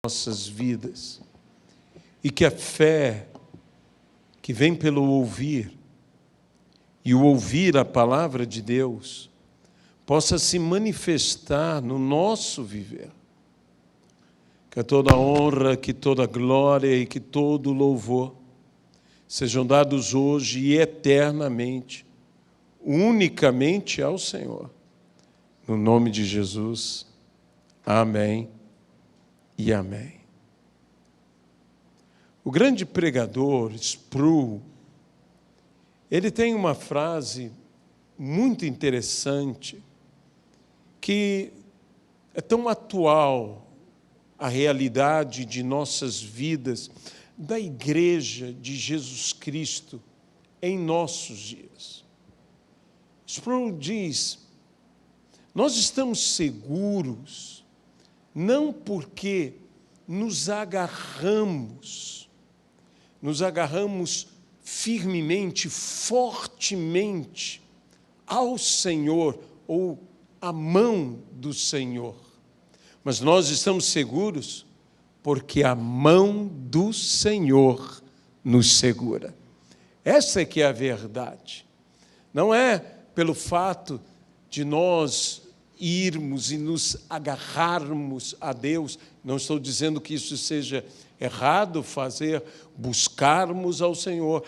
nossas vidas e que a fé que vem pelo ouvir e o ouvir a palavra de Deus possa se manifestar no nosso viver. Que toda honra, que toda glória e que todo louvor sejam dados hoje e eternamente, unicamente ao Senhor. No nome de Jesus, amém e amém. O grande pregador, Sproul, ele tem uma frase muito interessante que é tão atual à realidade de nossas vidas, da Igreja de Jesus Cristo em nossos dias. Sproul diz: nós estamos seguros não porque nos agarramos firmemente, fortemente ao Senhor ou à mão do Senhor, mas nós estamos seguros porque a mão do Senhor nos segura. Essa é que é a verdade. Não é pelo fato de nós irmos e nos agarrarmos a Deus, não estou dizendo que isso seja errado fazer, buscarmos ao Senhor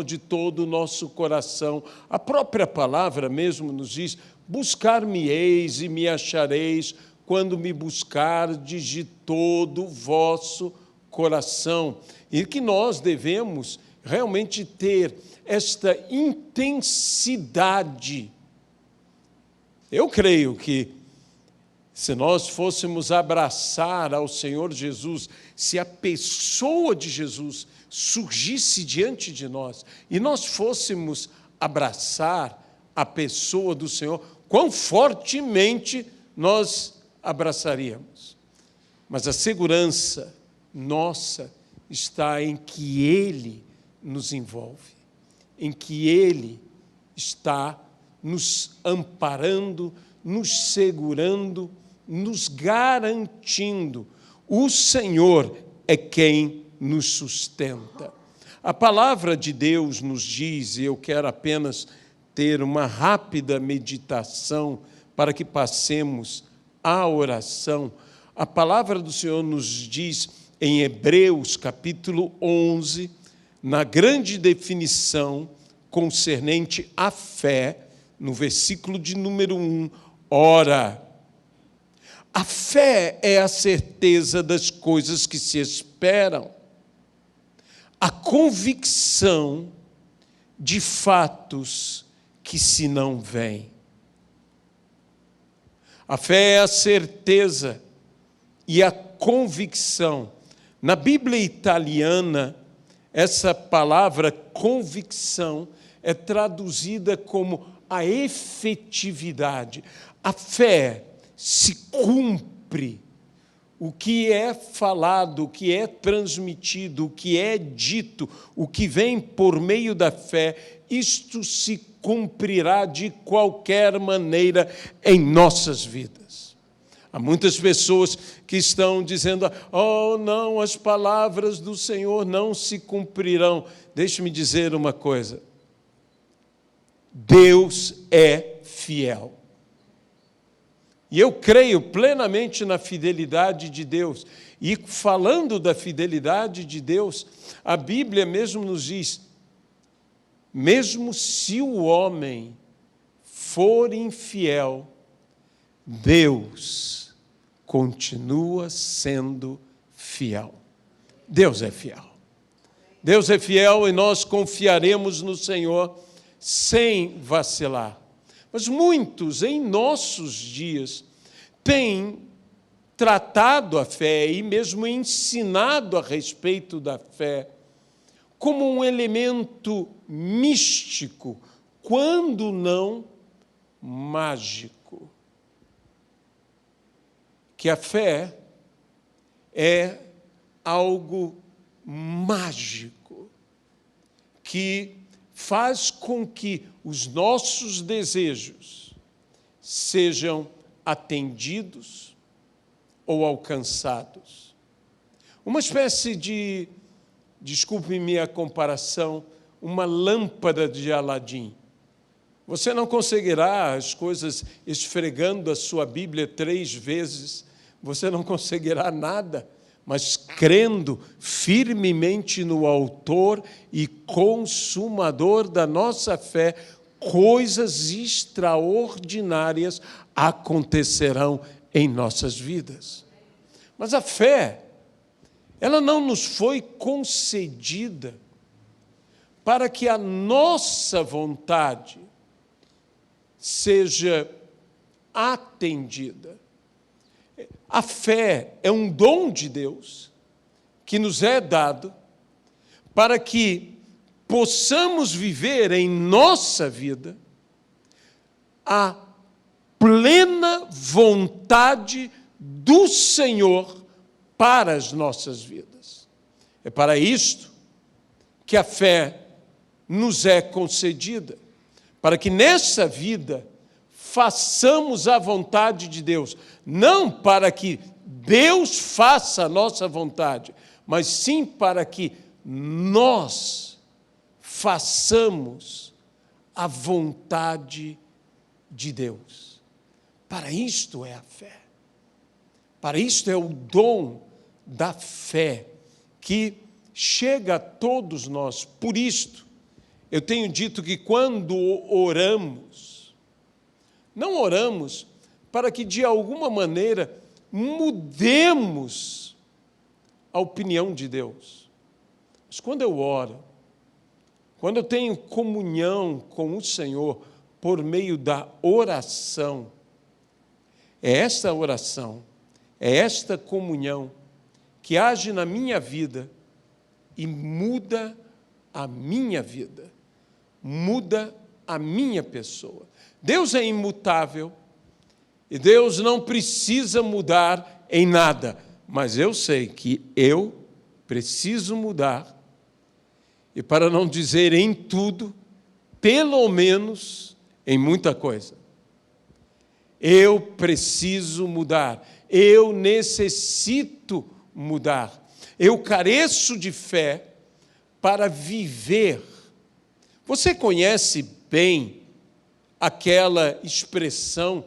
de todo o nosso coração. A própria palavra mesmo nos diz: buscar-me-eis e me achareis, quando me buscardes de todo o vosso coração. E que nós devemos realmente ter esta intensidade. Eu creio que se nós fôssemos abraçar ao Senhor Jesus, se a pessoa de Jesus surgisse diante de nós e nós fôssemos abraçar a pessoa do Senhor, quão fortemente nós abraçaríamos. Mas a segurança nossa está em que Ele nos envolve, em que Ele está nos amparando, nos segurando, nos garantindo. O Senhor é quem nos sustenta. A palavra de Deus nos diz, e eu quero apenas ter uma rápida meditação para que passemos à oração. A palavra do Senhor nos diz em Hebreus, capítulo 11, na grande definição concernente à fé, no versículo de número 1, ora, a fé é a certeza das coisas que se esperam, a convicção de fatos que se não veem. A fé é a certeza e a convicção. Na Bíblia italiana, essa palavra convicção é traduzida como a efetividade. A fé se cumpre. O que é falado, o que é transmitido, o que é dito, o que vem por meio da fé, isto se cumprirá de qualquer maneira em nossas vidas. Há muitas pessoas que estão dizendo: oh, não, as palavras do Senhor não se cumprirão. Deixe-me dizer uma coisa. Deus é fiel. E eu creio plenamente na fidelidade de Deus. E falando da fidelidade de Deus, a Bíblia mesmo nos diz: mesmo se o homem for infiel, Deus continua sendo fiel. Deus é fiel. Deus é fiel e nós confiaremos no Senhor sem vacilar. Mas muitos em nossos dias têm tratado a fé e mesmo ensinado a respeito da fé como um elemento místico, quando não mágico. Que a fé é algo mágico, que faz com que os nossos desejos sejam atendidos ou alcançados. Uma espécie de, desculpe-me a comparação, uma lâmpada de Aladim. Você não conseguirá as coisas esfregando a sua Bíblia 3 vezes, você não conseguirá nada, mas crendo firmemente no autor e consumador da nossa fé, coisas extraordinárias acontecerão em nossas vidas. Mas a fé, ela não nos foi concedida para que a nossa vontade seja atendida. A fé é um dom de Deus que nos é dado para que possamos viver em nossa vida a plena vontade do Senhor para as nossas vidas. É para isto que a fé nos é concedida, para que nessa vida façamos a vontade de Deus, não para que Deus faça a nossa vontade, mas sim para que nós façamos a vontade de Deus. Para isto é a fé. Para isto é o dom da fé que chega a todos nós. Por isto, eu tenho dito que quando oramos, não oramos para que de alguma maneira mudemos a opinião de Deus. Mas quando eu oro, quando eu tenho comunhão com o Senhor por meio da oração, é esta oração, é esta comunhão que age na minha vida e muda a minha vida, muda a minha pessoa. Deus é imutável e Deus não precisa mudar em nada, mas eu sei que eu preciso mudar, e para não dizer em tudo, pelo menos em muita coisa. Eu preciso mudar, eu necessito mudar, eu careço de fé para viver. Você conhece bem aquela expressão,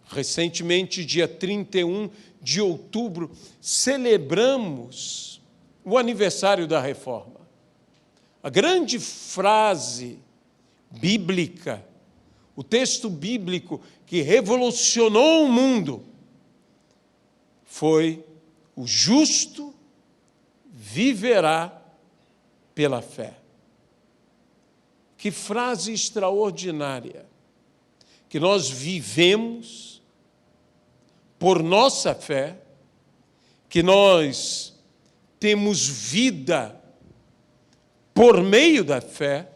recentemente, dia 31 de outubro, celebramos o aniversário da Reforma. A grande frase bíblica, o texto bíblico que revolucionou o mundo, foi: o justo viverá pela fé. Que frase extraordinária, que nós vivemos por nossa fé, que nós temos vida por meio da fé,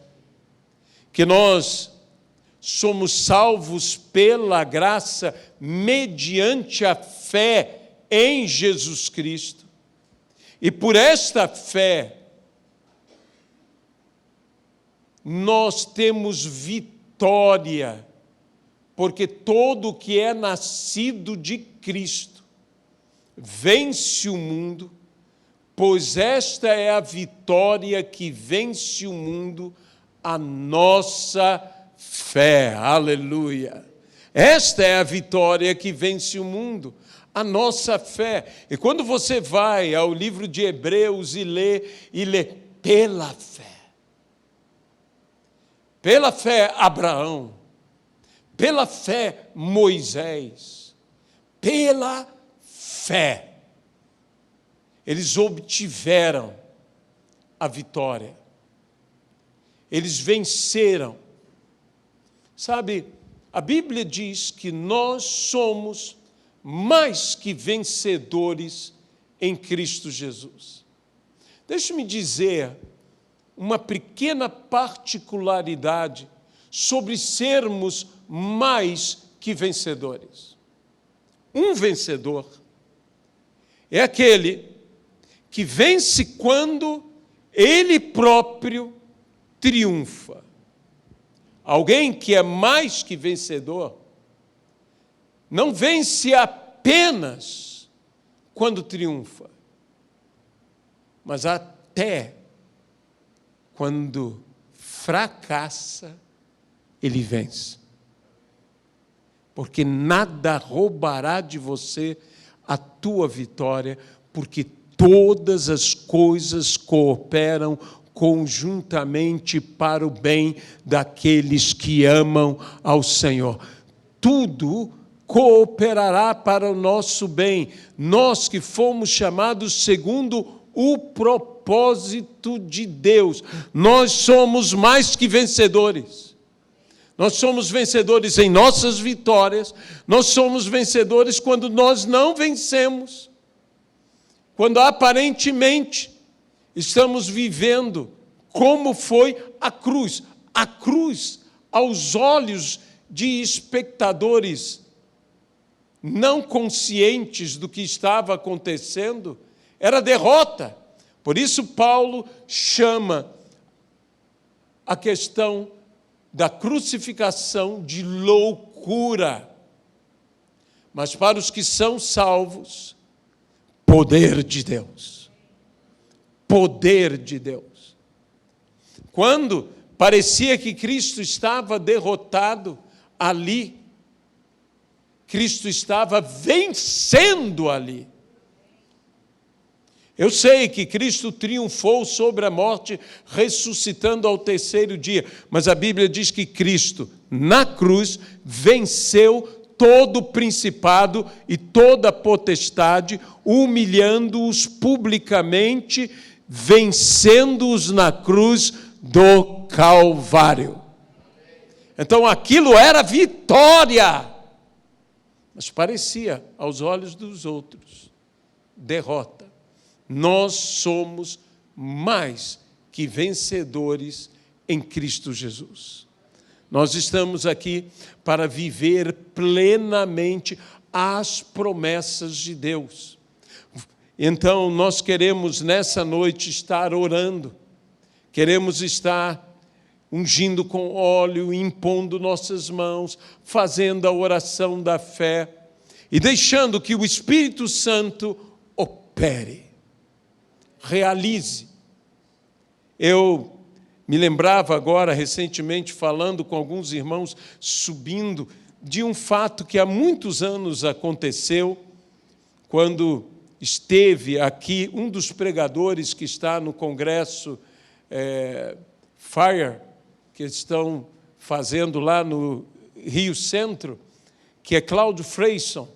que nós somos salvos pela graça mediante a fé em Jesus Cristo. E por esta fé, nós temos vitória, porque todo que é nascido de Cristo vence o mundo, pois esta é a vitória que vence o mundo, a nossa fé. Aleluia! Esta é a vitória que vence o mundo, a nossa fé. E quando você vai ao livro de Hebreus e lê pela fé Abraão, pela fé Moisés, pela fé, eles obtiveram a vitória, eles venceram. Sabe, a Bíblia diz que nós somos mais que vencedores em Cristo Jesus. Deixe-me dizer uma pequena particularidade sobre sermos mais que vencedores. Um vencedor é aquele que vence quando ele próprio triunfa. Alguém que é mais que vencedor não vence apenas quando triunfa, mas até quando fracassa, ele vence. Porque nada roubará de você a tua vitória, porque todas as coisas cooperam conjuntamente para o bem daqueles que amam ao Senhor. Tudo cooperará para o nosso bem, nós que fomos chamados segundo o propósito de Deus. Nós somos mais que vencedores. Nós somos vencedores em nossas vitórias, nós somos vencedores quando nós não vencemos, quando aparentemente estamos vivendo como foi a cruz. A cruz, aos olhos de espectadores não conscientes do que estava acontecendo, era derrota. Por isso Paulo chama a questão da crucificação de loucura. Mas para os que são salvos, poder de Deus. Poder de Deus. Quando parecia que Cristo estava derrotado ali, Cristo estava vencendo ali. Eu sei que Cristo triunfou sobre a morte, ressuscitando ao terceiro dia, mas a Bíblia diz que Cristo, na cruz, venceu todo o principado e toda a potestade, humilhando-os publicamente, vencendo-os na cruz do Calvário. Então aquilo era vitória, mas parecia, aos olhos dos outros, derrota. Nós somos mais que vencedores em Cristo Jesus. Nós estamos aqui para viver plenamente as promessas de Deus. Então, nós queremos nessa noite estar orando, queremos estar ungindo com óleo, impondo nossas mãos, fazendo a oração da fé e deixando que o Espírito Santo opere. Realize. Eu me lembrava agora, recentemente, falando com alguns irmãos, subindo, de um fato que há muitos anos aconteceu, quando esteve aqui um dos pregadores que está no congresso Fire, que estão fazendo lá no Rio Centro, que é Cláudio Freyson.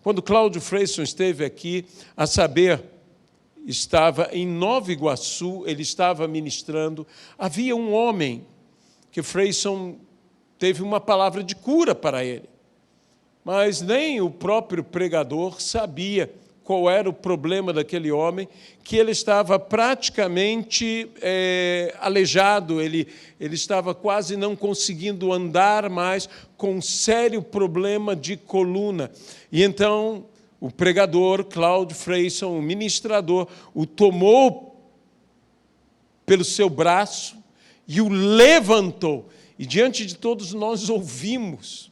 Quando Cláudio Freyson esteve aqui, a saber, estava em Nova Iguaçu, ele estava ministrando, havia um homem que Freyson teve uma palavra de cura para ele, mas nem o próprio pregador sabia qual era o problema daquele homem, que ele estava praticamente aleijado, ele estava quase não conseguindo andar mais, com um sério problema de coluna. E então o pregador, Cláudio Freyson, o ministrador, o tomou pelo seu braço e o levantou. E diante de todos nós ouvimos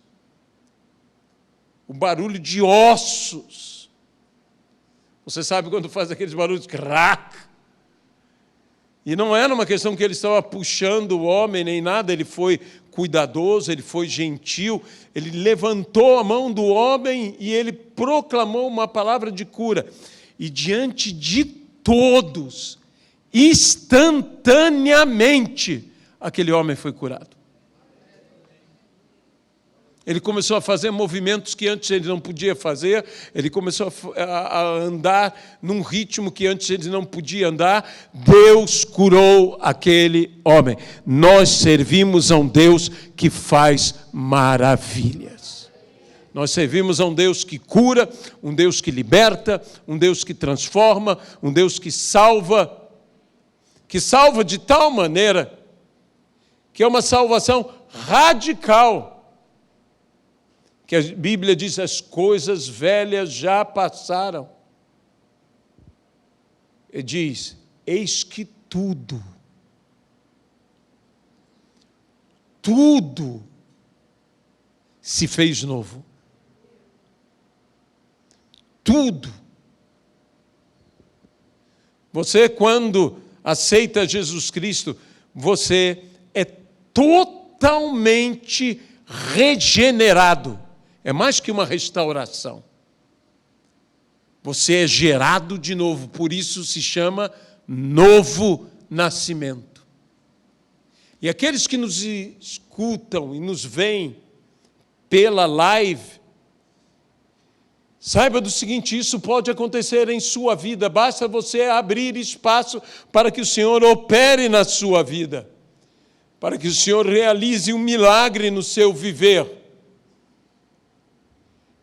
o barulho de ossos. Você sabe quando faz aqueles barulhos, crack. E não era uma questão que ele estava puxando o homem nem nada, ele foi cuidadoso, ele foi gentil, ele levantou a mão do homem e ele proclamou uma palavra de cura. E diante de todos, instantaneamente, aquele homem foi curado. Ele começou a fazer movimentos que antes ele não podia fazer, ele começou a andar num ritmo que antes ele não podia andar. Deus curou aquele homem. Nós servimos a um Deus que faz maravilhas. Nós servimos a um Deus que cura, um Deus que liberta, um Deus que transforma, um Deus que salva de tal maneira que é uma salvação radical. Que a Bíblia diz, as coisas velhas já passaram. E diz, eis que tudo se fez novo. Tudo Você, quando aceita Jesus Cristo, você é totalmente regenerado. É mais que uma restauração. Você é gerado de novo, por isso se chama novo nascimento. E aqueles que nos escutam e nos veem pela live, saiba do seguinte: isso pode acontecer em sua vida, basta você abrir espaço para que o Senhor opere na sua vida, para que o Senhor realize um milagre no seu viver.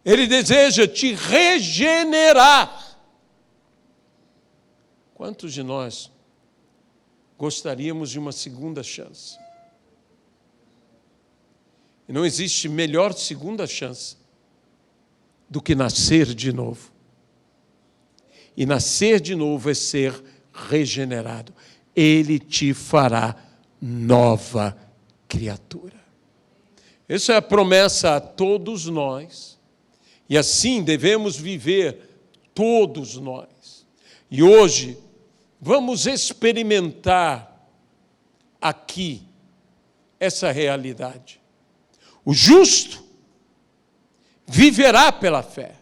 Ele deseja te regenerar. Quantos de nós gostaríamos de uma segunda chance? E não existe melhor segunda chance do que nascer de novo. E nascer de novo é ser regenerado. Ele te fará nova criatura. Essa é a promessa a todos nós. E assim devemos viver todos nós. E hoje vamos experimentar aqui essa realidade. O justo viverá pela fé.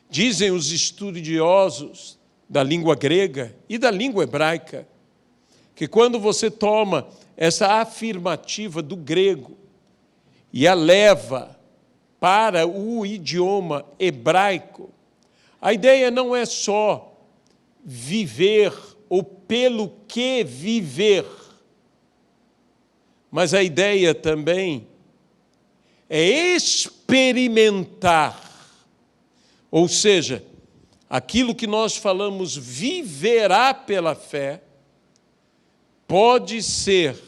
Dizem os estudiosos da língua grega e da língua hebraica que quando você toma essa afirmativa do grego e a leva para o idioma hebraico, a ideia não é só viver ou pelo que viver, mas a ideia também é experimentar. Ou seja, aquilo que nós falamos viverá pela fé, pode ser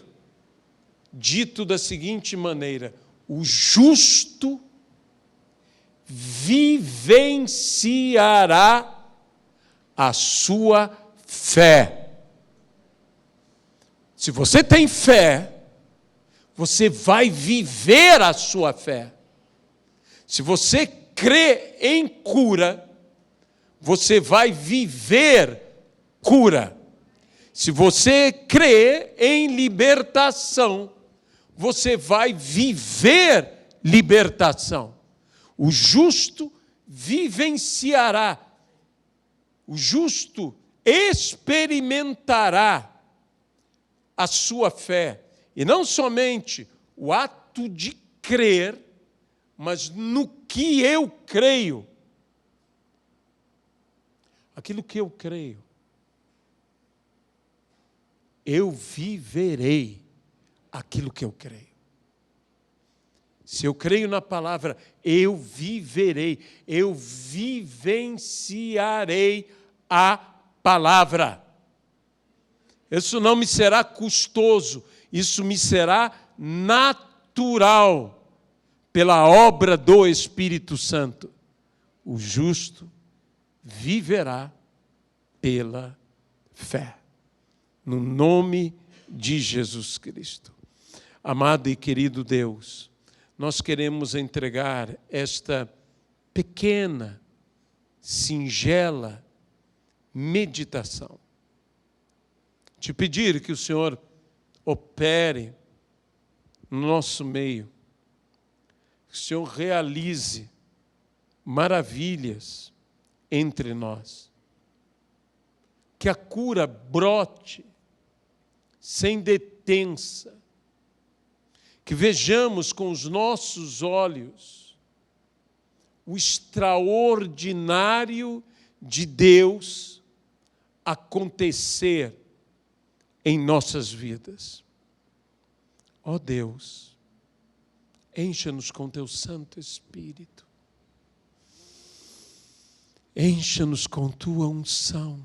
dito da seguinte maneira: o justo vivenciará a sua fé. Se você tem fé, você vai viver a sua fé. Se você crê em cura, você vai viver cura. Se você crê em libertação, você vai viver libertação. O justo vivenciará, o justo experimentará a sua fé. E não somente o ato de crer, mas no que eu creio. Aquilo que eu creio, eu viverei aquilo que eu creio. Se eu creio na palavra, eu viverei, eu vivenciarei a palavra. Isso não me será custoso, isso me será natural, pela obra do Espírito Santo. O justo viverá pela fé, no nome de Jesus Cristo. Amado e querido Deus, nós queremos entregar esta pequena, singela meditação. Te pedir que o Senhor opere no nosso meio, que o Senhor realize maravilhas entre nós, que a cura brote sem detença, que vejamos com os nossos olhos o extraordinário de Deus acontecer em nossas vidas. Ó Deus, encha-nos com Teu Santo Espírito, encha-nos com Tua unção,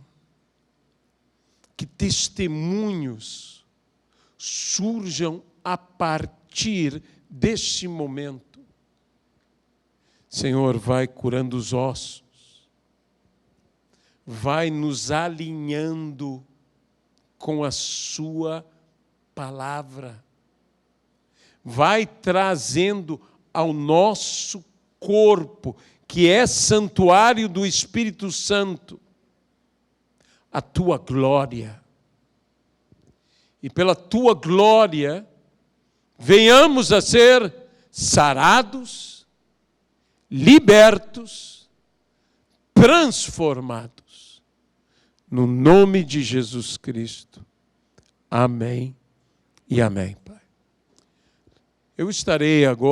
que testemunhos surjam a partir deste momento. Senhor, vai curando os ossos, vai nos alinhando com a Sua palavra, vai trazendo ao nosso corpo, que é santuário do Espírito Santo, a tua glória. E pela tua glória, venhamos a ser sarados, libertos, transformados. No nome de Jesus Cristo. Amém e amém, Pai. Eu estarei agora